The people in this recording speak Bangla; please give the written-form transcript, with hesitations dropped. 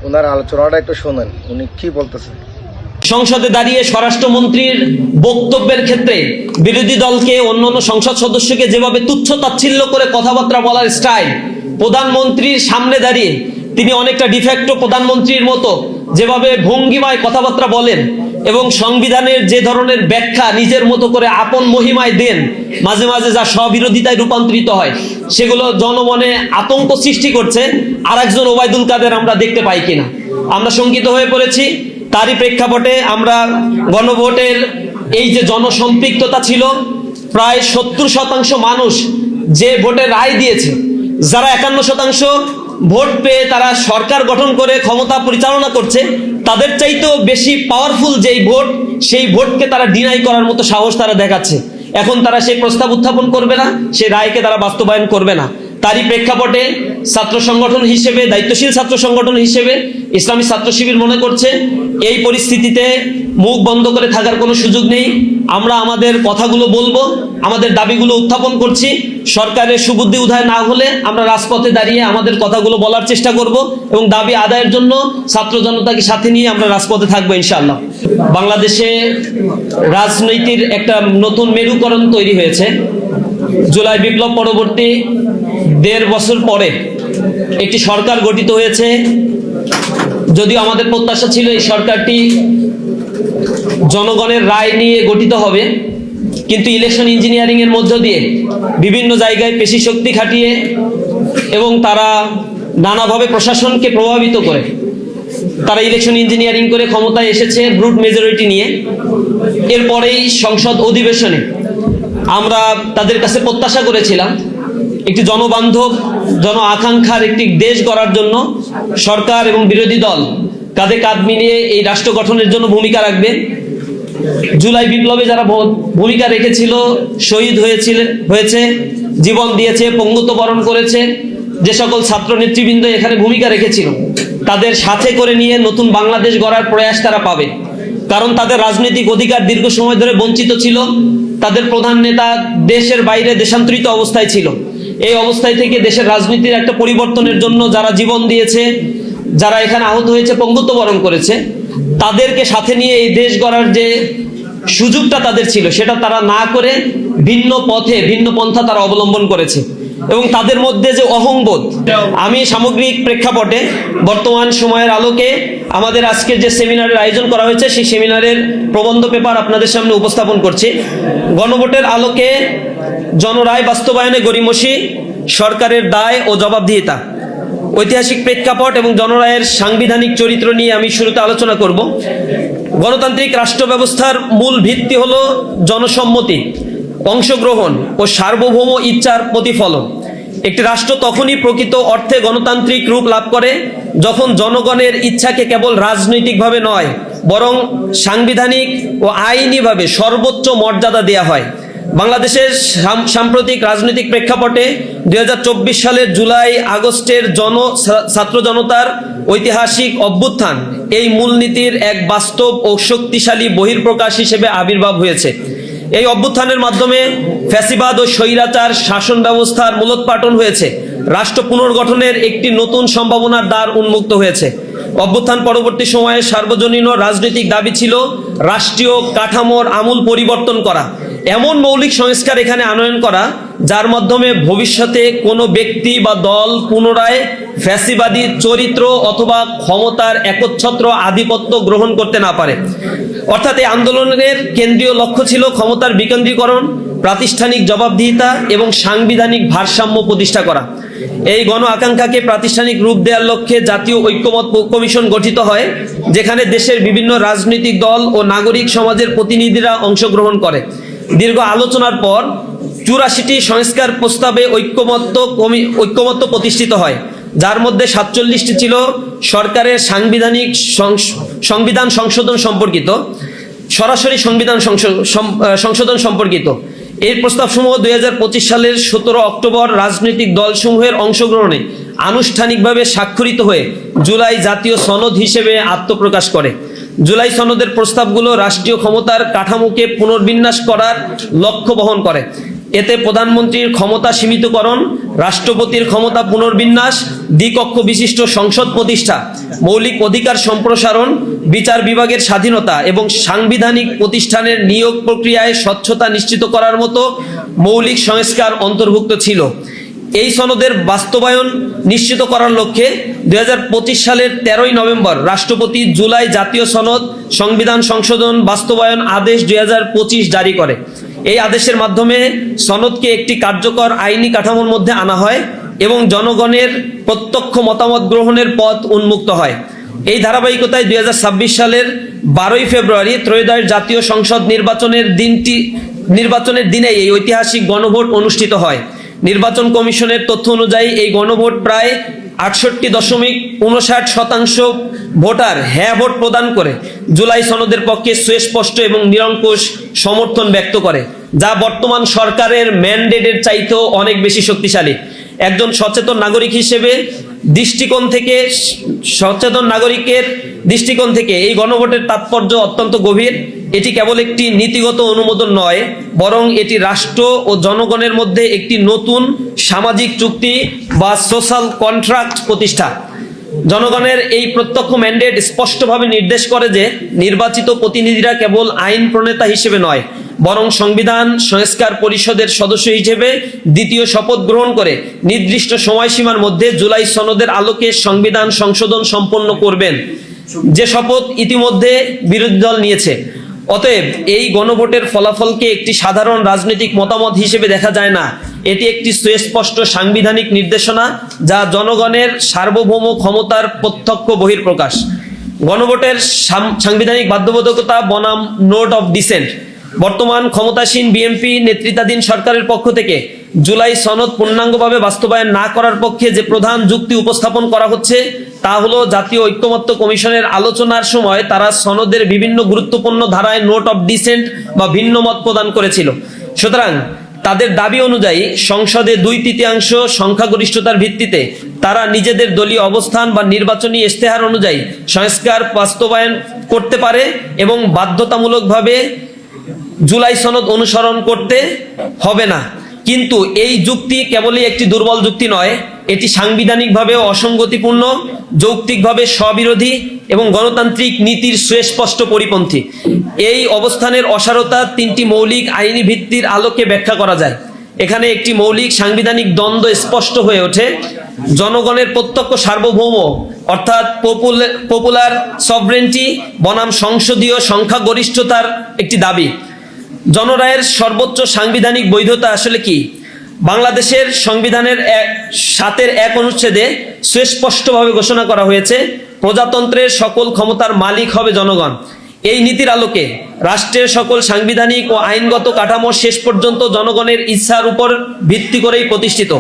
ওনার আলোচনাটা একটু শোনেন, উনি কি বলতেছেন। সংসদে দাঁড়িয়ে স্বরাষ্ট্রমন্ত্রীর বক্তব্যের ক্ষেত্রে বিরোধী দলকে অন্যান্য সংসদ সদস্যকে যেভাবে তুচ্ছ তাচ্ছিল্য করে কথাবার্তা বলার স্টাইল, প্রধানমন্ত্রীর সামনে দাঁড়িয়ে তিনি অনেকটা ডিফ্যাক্টো প্রধানমন্ত্রীর মতো যেভাবে ভঙ্গিমায় কথাবার্তা বলেন এবং সংবিধানের যে ধরনের ব্যাখ্যা নিজের মতো করে আপন মহিমায় দেন, মাঝে মাঝে যা স্ববিরোধিতায় রূপান্তরিত হয়, সেগুলো জনমনে আতঙ্ক সৃষ্টি করছে। আর একজন ওবায়দুল কাদের আমরা দেখতে পাই কিনা। আমরা শঙ্কিত হয়ে পড়েছি। তারই প্রেক্ষাপটে আমরা গণভোটের এই যে জনসম্পৃক্ততা ছিল, প্রায় 70% মানুষ যে ভোটে রায় দিয়েছে, যারা 51% ভোট পেয়ে তারা সরকার গঠন করে ক্ষমতা পরিচালনা করছে, তাদের চাইতেও বেশি পাওয়ারফুল যেই ভোট, সেই ভোটকে তারা ডিনাই করার মতো সাহস তারা দেখাচ্ছে। এখন তারা সেই প্রস্তাব উত্থাপন করবে না, সেই রায়কে তারা বাস্তবায়ন করবে না। তারই প্রেক্ষাপটে ছাত্র সংগঠন হিসেবে, দায়িত্বশীল ছাত্র সংগঠন হিসেবে ইসলামী ছাত্র শিবির মনে করছে এই পরিস্থিতিতে মুখ বন্ধ করে থাকার কোনো সুযোগ নেই। আমরা আমাদের কথাগুলো বলবো, আমাদের দাবিগুলো উত্থাপন করছি। সরকারের সুবুদ্ধি উদয় না হলে আমরা রাজপথে দাঁড়িয়ে আমাদের কথাগুলো বলার চেষ্টা করব এবং দাবি আদায়ের জন্য ছাত্র জনতাকে সাথে নিয়ে আমরা রাজপথে থাকবো ইনশাআল্লাহ। বাংলাদেশে রাজনীতির একটা নতুন মেরুকরণ তৈরি হয়েছে। জুলাই বিপ্লব পরবর্তী 1.5 বছর পরে একটি সরকার গঠিত হয়েছে। যদিও আমাদের প্রত্যাশা ছিল এই সরকারটি জনগণের রায় নিয়ে গঠিত হবে, কিন্তু ইলেকশন ইঞ্জিনিয়ারিং এর মধ্য দিয়ে বিভিন্ন জায়গায় পেশি শক্তি খাটিয়ে এবং তারা নানাভাবে প্রশাসনকে প্রভাবিত করে তারা ইলেকশন ইঞ্জিনিয়ারিং করে ক্ষমতায় এসেছে ব্রুট মেজরিটি নিয়ে। এরপরেই সংসদ অধিবেশনে আমরা তাদের কাছে প্রত্যাশা করেছিলাম একটি জনবান্ধব, জন আকাঙ্ক্ষার একটি দেশ গড়ার জন্য সরকার এবং বিরোধী দল কাঁধে কাঁধ মিলিয়ে এই রাষ্ট্র গঠনের জন্য ভূমিকা রাখবে। জুলাই বিপ্লবে যারা ভূমিকা রেখেছিল, শহীদ হয়েছে, জীবন দিয়েছে, পঙ্গুত্ব বরণ করেছে, যে সকল ছাত্র নেতৃবৃন্দ এখানে ভূমিকা রেখেছিল, তাদের সাথে করে নিয়ে নতুন বাংলাদেশ গড়ার প্রয়াস তারা পাবে। কারণ তাদের রাজনৈতিক অধিকার দীর্ঘ সময় ধরে বঞ্চিত ছিল। তাদের প্রধান নেতা দেশের বাইরে দেশান্তরিত অবস্থায় ছিল। এই অবস্থায় থেকে দেশের রাজনীতির একটা পরিবর্তনের জন্য যারা জীবন দিয়েছে, যারা এখানে আহত হয়েছে, পঙ্গুত্ব বরণ করেছে, তাদেরকে সাথে নিয়ে এই দেশ গড়ার যে সুযোগটা তাদের ছিল, সেটা তারা না করে ভিন্ন পথে, ভিন্ন পন্থা তারা অবলম্বন করেছে। এবং তাদের মধ্যে যে অহংবোধ, আমি সামগ্রিক প্রেক্ষাপটে বর্তমান সময়ের আলোকে আমাদের আজকের যে সেমিনারের আয়োজন করা হয়েছে, সেই সেমিনারের প্রবন্ধ পেপার আপনাদের সামনে উপস্থাপন করছি। গণভোটের আলোকে জনরায় বাস্তবায়নে গড়িমসি, সরকারের দায় ও জবাবদিহিতা, ঐতিহাসিক প্রেক্ষাপট এবং জনরায়ের সাংবিধানিক চরিত্র নিয়ে আমি শুরুতে আলোচনা করব। গণতান্ত্রিক রাষ্ট্র ব্যবস্থার মূল ভিত্তি হলো জনসম্মতি, অংশগ্রহণ ও সার্বভৌম ইচ্ছার প্রতিফলন। একটি রাষ্ট্র তখনই প্রকৃত অর্থে গণতান্ত্রিক রূপ লাভ করে যখন জনগণের ইচ্ছাকে কেবল রাজনৈতিকভাবে নয়, বরং সাংবিধানিক ও আইনিভাবে সর্বোচ্চ মর্যাদা দেয়া হয়। বাংলাদেশের সাম্প্রতিক রাজনৈতিক প্রেক্ষাপটে 2024 সালের জুলাই আগস্টের ছাত্র জনতার ঐতিহাসিক অভ্যুত্থান এই মূলনীতির এক বাস্তব ও শক্তিশালী বহিঃপ্রকাশ হিসেবে আবির্ভাব হয়েছে। এই অভ্যুত্থানের মাধ্যমে ফ্যাসিবাদ ও স্বৈরাচার শাসন ব্যবস্থার মূলোৎপাটন হয়েছে। রাষ্ট্র পুনর্গঠনের একটি নতুন সম্ভাবনার দ্বার উন্মুক্ত হয়েছে। অভ্যুত্থান পরবর্তী সময়ে সার্বজনীন রাজনৈতিক দাবি ছিল রাষ্ট্রীয় কাঠামোর আমূল পরিবর্তন করা, এমন মৌলিক সংস্কার এখানে আনয়ন করা যার মাধ্যমে ভবিষ্যতে কোনো ব্যক্তি বা দল পুনরায় ফ্যাসিবাদী চরিত্র অথবা ক্ষমতার একচ্ছত্র আধিপত্য গ্রহণ করতে না পারে। অর্থাৎ এই আন্দোলনের কেন্দ্রীয় লক্ষ্য ছিল ক্ষমতার বিকেন্দ্রীকরণ, প্রাতিষ্ঠানিক জবাবদিহিতা এবং সাংবিধানিক ভারসাম্য প্রতিষ্ঠা করা। এই গণ আকাঙ্ক্ষাকে প্রাতিষ্ঠানিক রূপ দেওয়ার লক্ষ্যে জাতীয় ঐক্যমত কমিশন গঠিত হয়, যেখানে দেশের বিভিন্ন রাজনৈতিক দল ও নাগরিক সমাজের প্রতিনিধিরা অংশগ্রহণ করে। দীর্ঘ আলোচনার পর 84টি সংস্কার প্রস্তাবে ঐক্যমত্য প্রতিষ্ঠিত হয়, যার মধ্যে 47টি ছিল সরকারের সংবিধান সংশোধন সম্পর্কিত, সরাসরি সংশোধন সম্পর্কিত। এই প্রস্তাবসমূহ 2025 সালের 17 অক্টোবর রাজনৈতিক দলসমূহের অংশগ্রহণে আনুষ্ঠানিকভাবে স্বাক্ষরিত হয়ে জুলাই জাতীয় সনদ হিসেবে আত্মপ্রকাশ করে। জুলাই সনদের প্রস্তাবগুলো রাষ্ট্রীয় ক্ষমতার কাঠামোকে পুনর্বিন্যাস করার লক্ষ্য বহন করে। এতে প্রধানমন্ত্রীর ক্ষমতা সীমিতকরণ, রাষ্ট্রপতির ক্ষমতা পুনর্বিন্যাস, দ্বিকক্ষ বিশিষ্ট সংসদ প্রতিষ্ঠা, মৌলিক অধিকার সম্প্রসারণ, বিচার বিভাগের স্বাধীনতা এবং সাংবিধানিক প্রতিষ্ঠানের নিয়োগ প্রক্রিয়ায় স্বচ্ছতা নিশ্চিত করার মতো মৌলিক সংস্কার অন্তর্ভুক্ত ছিল। এই সনদের বাস্তবায়ন নিশ্চিত করার লক্ষ্যে 2025 সালের 13 নভেম্বর রাষ্ট্রপতি জুলাই জাতীয় সনদ সংবিধান সংশোধন বাস্তবায়ন আদেশ 2025 জারি করে। এই আদেশের মাধ্যমে সনদকে একটি কার্যকর আইনি কাঠামোর মধ্যে আনা হয় এবং জনগণের প্রত্যক্ষ মতামত গ্রহণের পথ উন্মুক্ত হয়। এই ধারাবাহিকতায় 2026 সালের 12 ফেব্রুয়ারি ত্রয়োদশ জাতীয় সংসদ নির্বাচনের দিনে এই ঐতিহাসিক গণভোট অনুষ্ঠিত হয়। নির্বাচন কমিশনের তথ্য অনুযায়ী এই গণভোট প্রায় 68.59% ভোটার হ্যাঁ ভোট প্রদান করে জুলাই সনদের পক্ষে সুস্পষ্ট এবং নিরঙ্কুশ সমর্থন ব্যক্ত করে, যা বর্তমান সরকারের ম্যান্ডেটের চাইতেও অনেক বেশি শক্তিশালী। একজন সচেতন নাগরিক হিসেবে সচেতন নাগরিকের দৃষ্টিকোণ থেকে এই গণভোটের তাৎপর্য অত্যন্ত গভীর। এটি কেবল একটি নীতিগত অনুমোদন নয়, বরং এটি রাষ্ট্র ও জনগণের মধ্যে একটি নতুন সামাজিক চুক্তি বা সোশ্যাল কন্ট্রাক্ট প্রতিষ্ঠা। জনগণের এই প্রত্যক্ষ ম্যান্ডেট স্পষ্টভাবে নির্দেশ করে যে নির্বাচিত প্রতিনিধিরা কেবল আইন প্রণেতা হিসেবে নয়, বরং সংবিধান সংস্কার পরিষদের সদস্য হিসেবে দ্বিতীয় শপথ গ্রহণ করে নির্দিষ্ট সময়সীমার মধ্যে জুলাই সনদের আলোকে সংবিধান সংশোধন সম্পন্ন করবেন, যে শপথ ইতিমধ্যে বিরোধী দল নিয়েছে। অতএব এই গণভোটের ফলাফলকে একটি সাধারণ রাজনৈতিক মতামত হিসেবে দেখা যায় না, এটি একটি সুস্পষ্ট সাংবিধানিক নির্দেশনা যা জনগণের সার্বভৌম ক্ষমতার প্রত্যক্ষ বহিঃপ্রকাশ। গণভোটের সাংবিধানিক বাধ্যবাধকতা বনাম নোট অফ ডিসেন্ট। বর্তমান ক্ষমতাসীন বিএনপি নেতৃত্বাধীন সরকারের পক্ষ থেকে জুলাই সনদ পূর্ণাঙ্গভাবে বাস্তবায়ন না করার পক্ষে যে প্রধান যুক্তি উপস্থাপন করা হচ্ছে তা হলো, জাতীয় ঐক্যমত্য কমিশনের আলোচনার সময় তারা সনদের বিভিন্ন গুরুত্বপূর্ণ ধারায় নোট অফ ডিসেন্ট বা ভিন্ন মত প্রদান করেছিল। সুতরাং তাদের দাবি অনুযায়ী সংসদে 2/3 সংখ্যাগরিষ্ঠতার ভিত্তিতে তারা নিজেদের দলীয় অবস্থান বা নির্বাচনী ইশতেহার অনুযায়ী সংস্কার বাস্তবায়ন করতে পারে এবং বাধ্যতামূলকভাবে জুলাই সনদ অনুসরণ করতে হবে না। কিন্তু এই যুক্তি কেবলই একটি দুর্বল যুক্তি নয়, এটি সাংবিধানিকভাবে অসঙ্গতিপূর্ণ, যৌক্তিকভাবে স্ববিরোধী এবং গণতান্ত্রিক নীতির সুস্পষ্ট পরিপন্থী। এই অবস্থানের অসারতা 3টি মৌলিক আইনি ভিত্তির আলোকে ব্যাখ্যা করা যায়। এখানে একটি মৌলিক সাংবিধানিক দ্বন্দ্ব স্পষ্ট হয়ে ওঠে। জনগণের প্রত্যক্ষ সার্বভৌম অর্থাৎ পপুলার সভরেন্টি বনাম সংসদীয় সংখ্যাগরিষ্ঠতার একটি দাবি। জনরায়ের সর্বোচ্চ সাংবিধানিক বৈধতা আসলে কি? বাংলাদেশের সংবিধানের 7-1 অনুচ্ছেদে সুস্পষ্টভাবে ঘোষণা করা হয়েছে, প্রজাতন্ত্রের সকল ক্ষমতার মালিক হবে জনগণ। এই নীতির আলোকে রাষ্ট্রের সকল সাংবিধানিক ও আইনগত কাঠামো শেষ পর্যন্ত জনগণের ইচ্ছার উপর ভিত্তি করেই প্রতিষ্ঠিত।